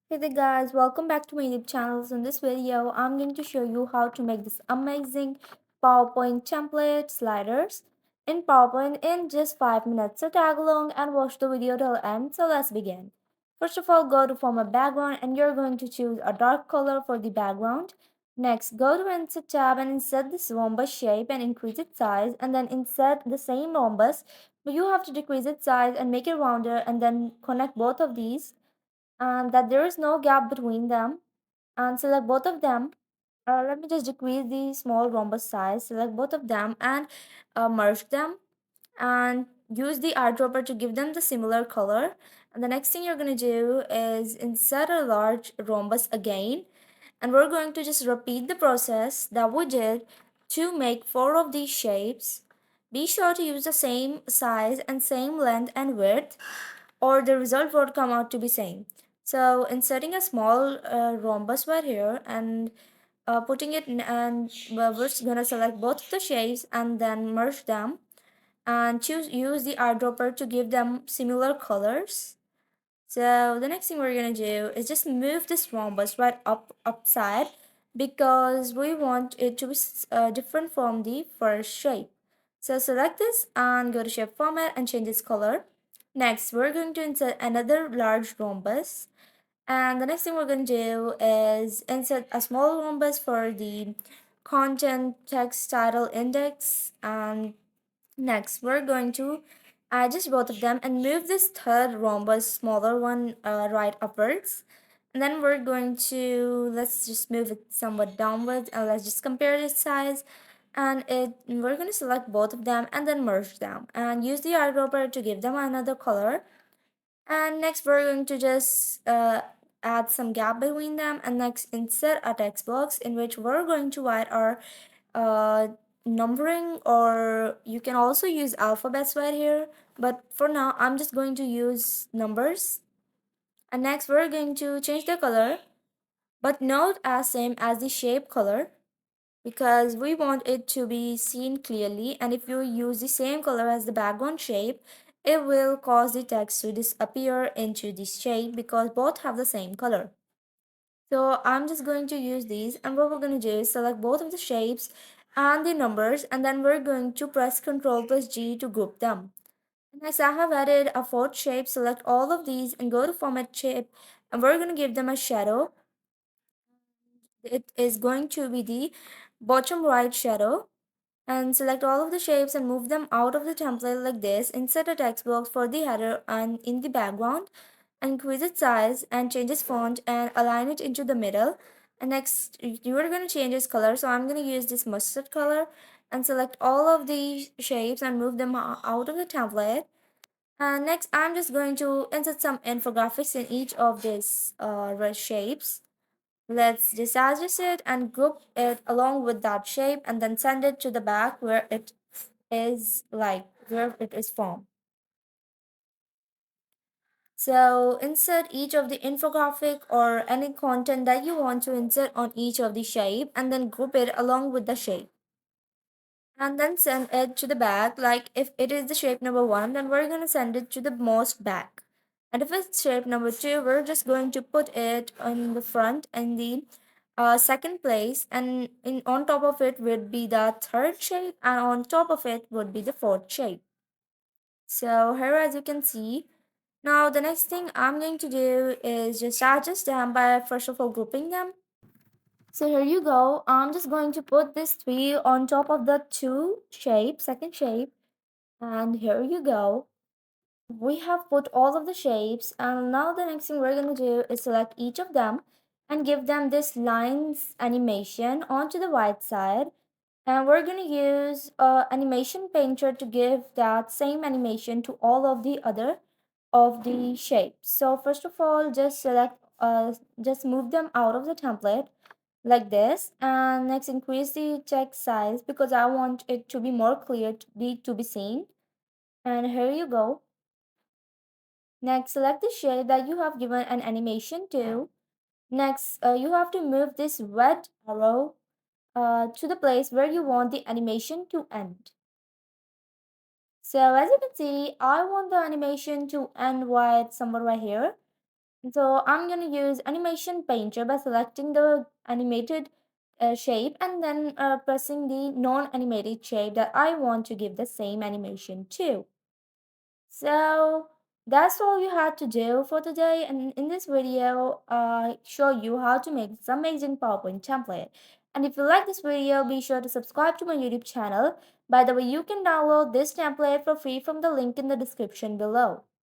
Hey there guys, welcome back to my YouTube channel. So in this video, I'm going to show you how to make this amazing PowerPoint template sliders in PowerPoint in just 5 minutes. So tag along and watch the video till the end. So let's begin. First of all, go to format background and you're going to choose a dark color for the background. Next, go to insert tab and insert this rhombus shape and increase its size, and then insert the same rhombus, but you have to decrease its size and make it rounder, and then connect both of these and that there is no gap between them, and select both of them. Let me just decrease the small rhombus size, select both of them and merge them, and use the eyedropper to give them the similar color. And the next thing you're going to do is insert a large rhombus again, and we're going to just repeat the process that we did to make four of these shapes. Be sure to use the same size and same length and width, or the result would come out to be same. So inserting a small rhombus right here and putting it in, and we're gonna select both of the shapes and then merge them and use the eyedropper to give them similar colors. So the next thing we're gonna do is just move this rhombus right upside, because we want it to be different from the first shape. So select this and go to shape format and change its color. Next, we're going to insert another large rhombus. And the next thing we're going to do is insert a small rhombus for the content text title index. And next, we're going to adjust both of them and move this third rhombus, smaller one, right upwards. And then we're going to, let's just move it somewhat downwards, and let's just compare its size. And we're going to select both of them and then merge them and use the eyedropper to give them another color. And next we're going to just add some gap between them, and next insert a text box in which we're going to write our uh, numbering, or you can also use alphabets right here, but for now I'm just going to use numbers. And next we're going to change the color, but not as same as the shape color, because we want it to be seen clearly, and if you use the same color as the background shape, it will cause the text to disappear into this shape because both have the same color. So I'm just going to use these, and what we're going to do is select both of the shapes and the numbers, and then we're going to press Ctrl plus G to group them. Next, I have added a fourth shape. Select all of these and go to format shape, and we're going to give them a shadow. It is going to be the bottom right shadow. And select all of the shapes and move them out of the template like this. Insert a text box for the header and in the background, and increase its size and change its font and align it into the middle. And next you are going to change its color, so I'm going to use this mustard color, and select all of the shapes and move them out of the template. And next I'm just going to insert some infographics in each of these red shapes. Let's just adjust it and group it along with that shape, and then send it to the back where it is, like where it is formed. So insert each of the infographic or any content that you want to insert on each of the shape, and then group it along with the shape. And then send it to the back. Like if it is the shape number 1, then we're going to send it to the most back. And if it's shape number 2, we're just going to put it on the front and the second place, and on top of it would be the third shape, and on top of it would be the fourth shape. So here, as you can see, now the next thing I'm going to do is just adjust them by first of all grouping them. So here you go. I'm just going to put this 3 on top of the 2 shape, second shape. And here you go. We have put all of the shapes, and now the next thing we're going to do is select each of them and give them this lines animation onto the right side. And we're going to use animation painter to give that same animation to all of the other of the shapes. So first of all, just move them out of the template like this, and next increase the text size because I want it to be more clear to be seen. And here you go. Next, select the shape that you have given an animation to. Next, you have to move this red arrow to the place where you want the animation to end. So as you can see, I want the animation to end right somewhere right here. So I'm going to use animation painter by selecting the animated shape and then pressing the non-animated shape that I want to give the same animation to. So that's all you had to do for today. And in this video, I show you how to make this amazing PowerPoint template. And if you like this video, be sure to subscribe to my YouTube channel. By the way, you can download this template for free from the link in the description below.